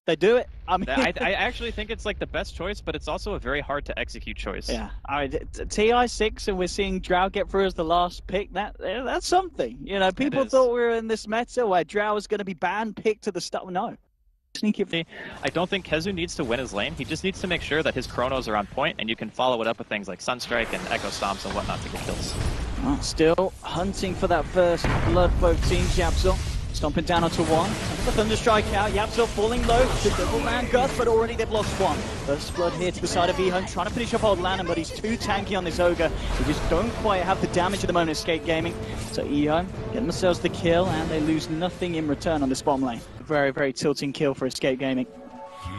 They do it. I mean, I actually think it's like the best choice, but it's also a very hard to execute choice. Yeah, I mean, TI6, and we're seeing Drow get through as the last pick. That's something. You know, people thought we were in this meta where Drow was going to be banned, picked to the start. No. Sneaky. I don't think KheZu needs to win his lane. He just needs to make sure that his chronos are on point, and you can follow it up with things like Sunstrike and Echo Stomps and whatnot to get kills. Still hunting for that first blood, both teams. YapzO stomping down onto one. The Thunderstrike out. YapzO falling low. The double man Gus, but already they've lost one. First blood here to the side of Ehome, trying to finish off old LaNm, but he's too tanky on this Ogre. They just don't quite have the damage at the moment. Escape Gaming. So Ehome get themselves the kill, and they lose nothing in return on this bomb lane. Very, very tilting kill for Escape Gaming.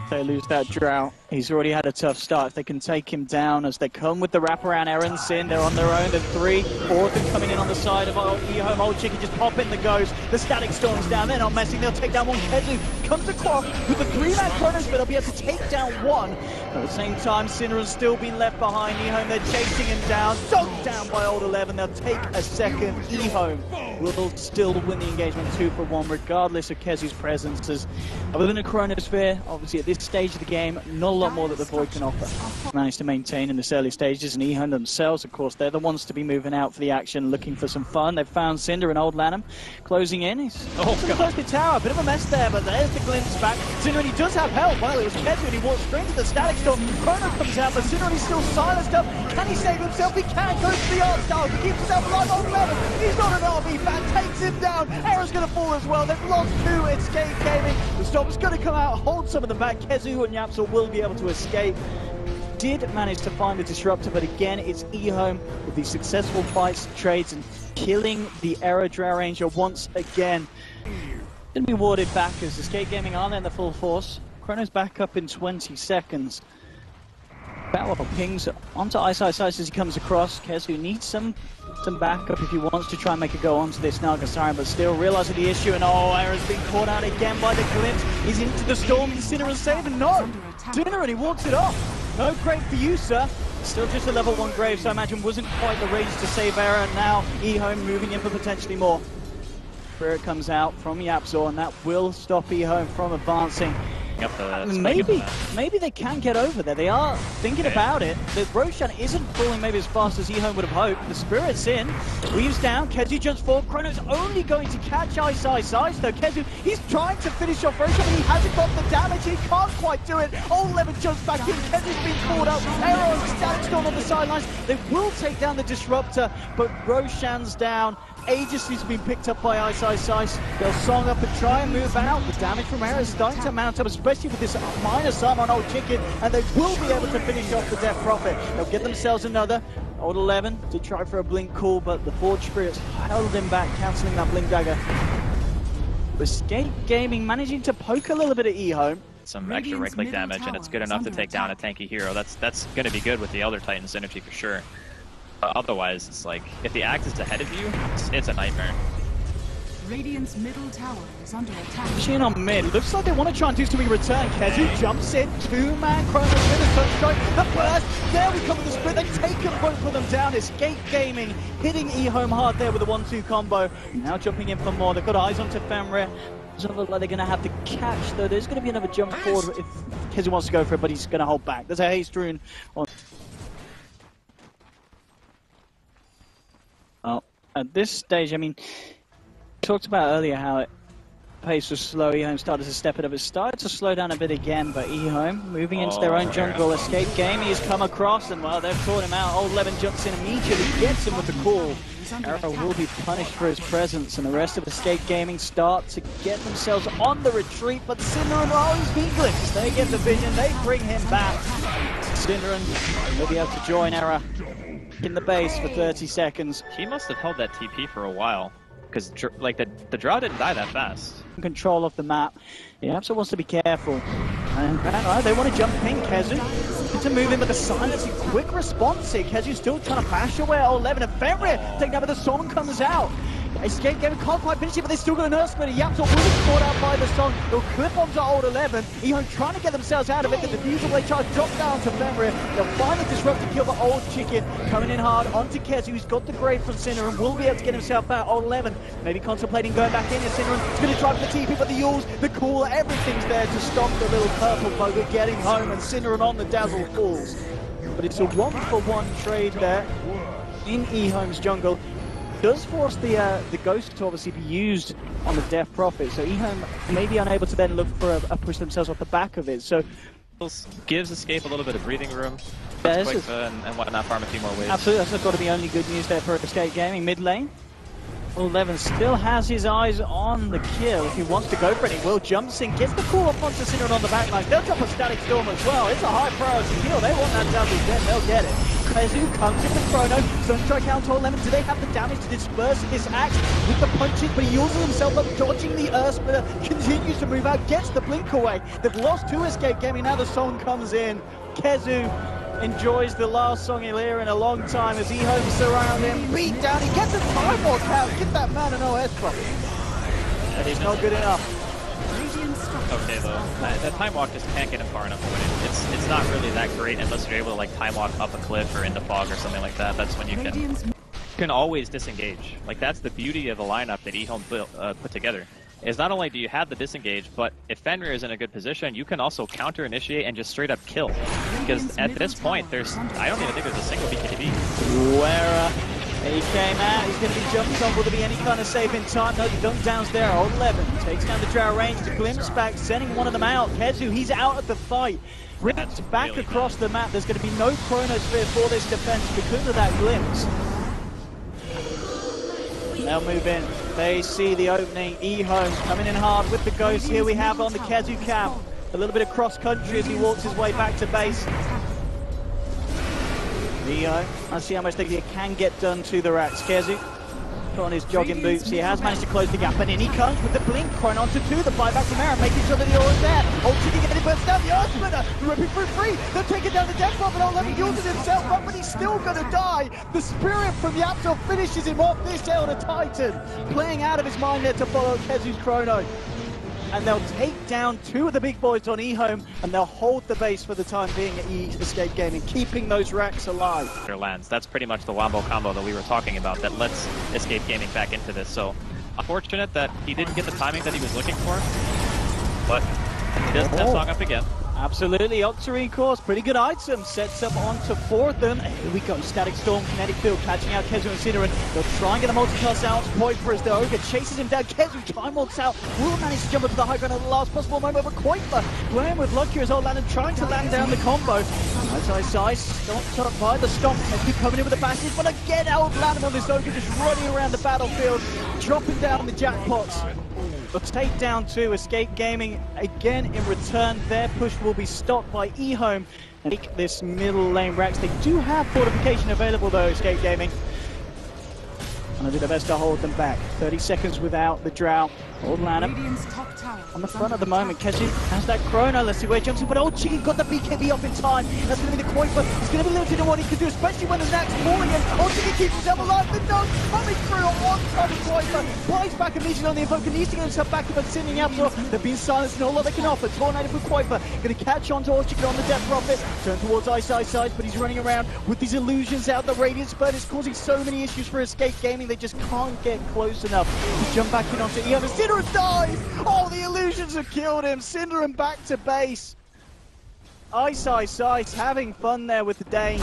They lose that Drow. He's already had a tough start. If they can take him down as they come with the wraparound Eren Sin, they're on their own. They're 3, 4 of them coming in on the side of Ehome. oldchicken just pop in the goes. The Static Storm's down. They're not messing. They'll take down one. KheZu comes across with the 3-man Chronos, but they'll be able to take down one. At the same time, syndereN's still been left behind. Ehome, they're chasing him down. Dogged down by old11. They'll take a second. Ehome will still win the engagement 2 for 1, regardless of KheZu's presence. As other than a Chronosphere, obviously at this stage of the game, not a lot more that the Void can offer. Managed to maintain in this early stages, and Ehome themselves, of course, they're the ones to be moving out for the action, looking for some fun. They've found syndereN, old LaNm, closing in. He's close to tower, a bit of a mess there, but there's the glimpse back. syndereN, he does have help. Well, it was KheZu, and he walks straight to the Static Storm. Chrono comes out, but syndereN is still silenced up. Can he save himself? He can. Goes to the art style. He keeps himself alive. Old LaNm, he's not an RB fan. Takes him down. Era's going to fall as well. They've lost 2. Escape Gaming. The Storm is going to come out, hold some of them back. KheZu and YapzO will be able to escape. Did manage to find the disruptor, but again, it's Ehome with these successful fights, trades, and killing the Era Drow Ranger once again. Going to be warded back as Escape Gaming are in the full force. Chrono's back up in 20 seconds. Battle pings onto iceiceice as he comes across. KheZu needs some backup if he wants to try and make a go onto this Siren, but still realizing the issue, and Era's being caught out again by the glimpse. He's into the storm, and syndereN saving. No! syndereN, he walks it off. No crate for you, sir. Still just a level 1 grave, so I imagine wasn't quite the range to save Era. Now Ehome moving in for potentially more. Spirit comes out from YapzO, and that will stop Ehome from advancing. Maybe they can get over there. They are thinking about it. The Roshan isn't falling maybe as fast as Ehome would have hoped. The Spirit's in. Weaves down. KheZu jumps forward. Chrono's only going to catch iceiceice though. KheZu, he's trying to finish off Roshan, but he hasn't got the damage. He can't quite do it. oldchicken jumps back in. KheZu's been caught up. Era and Static Storm on the sidelines. They will take down the Disruptor, but Roshan's down. Aegis's been picked up by iceiceice. They'll song up and try and move out. The damage from Era is starting to mount up, especially with this minus arm on oldchicken, and they will be able to finish off the Death Prophet. They'll get themselves another. old11 to try for a blink call, but the Forge Spirits held him back, cancelling that blink dagger. Escape Gaming managing to poke a little bit at Ehome. Some extra right-click damage, and it's good enough to take down a tanky hero. That's going to be good with the Elder Titan synergy for sure. Otherwise, it's like, if the Axe is ahead of you, it's a nightmare. Radiant's middle tower is under attack. Machine on mid. Looks like they want to try and do something in return. KheZu jumps in. 2-man Chronos with a Sunstrike. The burst. There we come with the split. They take them, both of them down. Escape Gaming hitting Ehome hard there with a 1-2 combo. Now jumping in for more. They've got eyes onto Fenrir. Doesn't look like they're going to have the catch, though. There's going to be another jump forward if KheZu wants to go for it, but he's going to hold back. There's a haste rune on. Well, at this stage, I mean, talked about earlier how it pace was slow. Ehome started to step it up. It started to slow down a bit again, but Ehome moving into their own jungle. Escape Gaming has come across, and well, they've caught him out. old11 jumps in immediately, gets him with the call. Era will be punished for his presence, and the rest of Escape Gaming start to get themselves on the retreat, but syndereN, he's been glimpsed. They get the vision, they bring him back. syndereN will be able to join Era in the base for 30 seconds. He must have held that TP for a while, because like the Drow didn't die that fast. Control of the map. YapzO wants to be careful. And they want to jump in. KheZu to move in with the silence. A quick response here. KheZu's still trying to bash away at old11, and Fenrir taking out, but the song comes out. Escape Gaming can't quite finish it, but they still got an Earth Splitter. YapzO will be caught out by the song. They'll clip onto old 11. Ehome trying to get themselves out of it. The diffusal blade charge drops down to Fenrir. They'll finally disrupt the kill for old chicken. Coming in hard onto KheZu, who's got the grade from syndereN, will be able to get himself out. Old 11 maybe contemplating going back in, and syndereN is going to drive the TP, but the Yules, the cool, everything's there to stop the little purple bugger getting home, and syndereN on the dazzle falls. But it's a 1-for-1 trade there in Ehome's jungle. Does force the Ghost to obviously be used on the Death Prophet, so Ehome may be unable to then look for a push themselves off the back of it. So gives Escape a little bit of breathing room. Yeah, qojqva and whatnot, farm a few more waves. Absolutely, that's got to be only good news there for Escape Gaming. Mid lane, 11 still has his eyes on the kill. If he wants to go for it, he will. Jumps in, gets the call off onto syndereN on the backline. They'll drop a Static Storm as well. It's a high priority kill. They want that dazzle dead. They'll get it. KheZu comes in with Chrono. Sunstrike out to 11. Do they have the damage to disperse this axe with the punches? But he uses himself up, dodging the Earth Splitter. Continues to move out, gets the blink away. They've lost 2 Escape Gaming. Now the song comes in. KheZu enjoys the last song he'll hear in a long time as Ehome surround him. Beat down. He gets a time walk out. Give that man an OS drop. And he's not good enough. Okay though, that time walk just can't get him far enough to win it. It's not really that great unless you're able to like time walk up a cliff or in the fog or something like that. That's when you can always disengage. Like that's the beauty of the lineup that Ehome put together. Is not only do you have the disengage, but if Fenrir is in a good position, you can also counter initiate and just straight up kill. Because at this point, I don't even think there's a single BKB. Where he came out, he's going to be jumped on. Will there be any kind of save in time? No, the dunk down's there. Old 11 takes down the Drow range to glimpse back, sending one of them out. KheZu, he's out of the fight. Ripped back really across the map. There's going to be no chronosphere for this defense because of that glimpse. They'll move in. They see the opening. Ehome coming in hard with the Ghost. Here we have on the KheZu cap. A little bit of cross-country as he walks his way back to base. Ehome, let's see how much they can get done to the rats. KheZu put on his jogging boots. He has managed to close the gap, and in he comes with the blink. Chrono onto 2, the buyback from Aaron, making sure that the aura's there. Old chicken getting burst down the Earth Splitter, ripping through 3. They're taking down the Death Prophet. Old 11 uses himself up, but he's still going to die. The spirit from YapzO finishes him off. This Elder Titan playing out of his mind there to follow KheZu's Chrono. And they'll take down 2 of the big boys on Ehome, and they'll hold the base for the time being at Escape Gaming, keeping those racks alive. Their lands. That's pretty much the wombo combo that we were talking about that lets Escape Gaming back into this. So unfortunate that he didn't get the timing that he was looking for, but he does that song up again. Absolutely, Octarine course, pretty good item, sets up onto 4 of them. Here we go, Static Storm, Kinetic Field, catching out KheZu and syndereN. They'll try and get a multicast out, qojqva as the Ogre chases him down. KheZu time walks out, will manage to jump up to the high ground at the last possible moment, but qojqva playing with luck here as old LaNm trying to land down the combo. iceiceice, stomped up by the stomp, keep coming in with the bashes, but again old LaNm on this Ogre just running around the battlefield, dropping down the jackpots. They'll take down 2, Escape Gaming again in return. Their push will be stopped by Ehome and take this middle lane racks. They do have fortification available though, Escape Gaming. And I'll do their best to hold them back. 30 seconds without the Drow. Old LaNm on the front at the moment. KheZu has that Chrono. Let's see where he jumps in. But old chicken got the BKB off in time. That's going to be the qojqva. He's going to be limited in what he can do, especially when there's next falling in. Old chicken keeps himself alive. The node coming through on one side of qojqva. Buys back immediately on the Invoker. Needs to get himself back up and sending YapzO. They've been silenced and all that they can offer. Tornado for qojqva. Going to catch on to old chicken on the Death Prophet. Turn towards iceiceice, but he's running around with these illusions out. The Radiant Spurt is causing so many issues for Escape Gaming. They just can't get close enough to jump back in onto Ehome. syndereN dies! Oh, the illusions have killed him. syndereN back to base. Iceiceice having fun there with the Dane.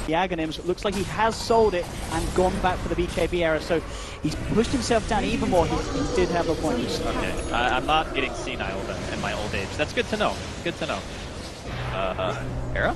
The Agonyms, looks like he has sold it and gone back for the BKB era, so he's pushed himself down even more. He did have the points. Okay, I'm not getting senile in my old age. That's good to know. Good to know. Era?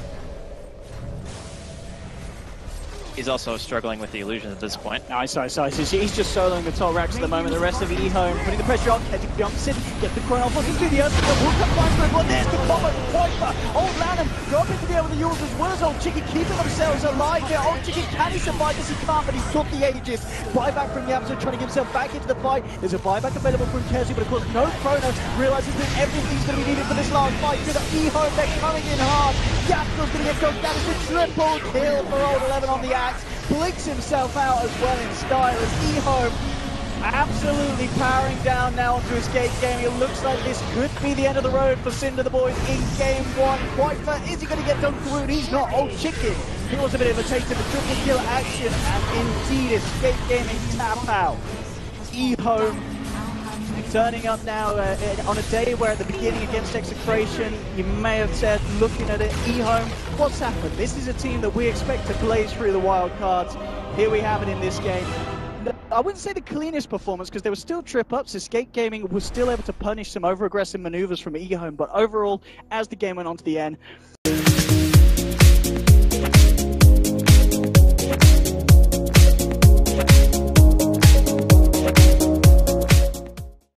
He's also struggling with the illusions at this point. iceiceice, he's just soloing the top racks at the moment. The rest of Ehome putting the pressure on. KheZu jumps in, get the Chrono off into the earth. Will come back for it, but there's the combo from qojqva. Old LaNm dropping to be able to use as well as old chicken, keeping themselves alive here. Old chicken, can he survive this? He can't, but he's took the Aegis. Buyback from YapzO, trying to get himself back into the fight. There's a buyback available from KheZu, but of course no Chrono. Realizes that everything's going to be needed for this last fight. Good at Ehome, they're coming in hard. YapzO's going to get choked down. It's a triple kill for old 11 on the axe. Blinks himself out as well in style as Ehome Absolutely powering down now onto Escape Gaming. It looks like this could be the end of the road for Cinder the boys in game one. qojqva, is he going to get done through? He's not. Oldchicken, he was a bit of a taste of the triple kill action, and indeed Escape Gaming tap out. Ehome turning up now on a day where at the beginning against Execration, you may have said, looking at it, Ehome, what's happened? This is a team that we expect to blaze through the wild cards. Here we have it in this game. I wouldn't say the cleanest performance because there were still trip-ups. Escape Gaming was still able to punish some over-aggressive maneuvers from Ehome, but overall, as the game went on to the end,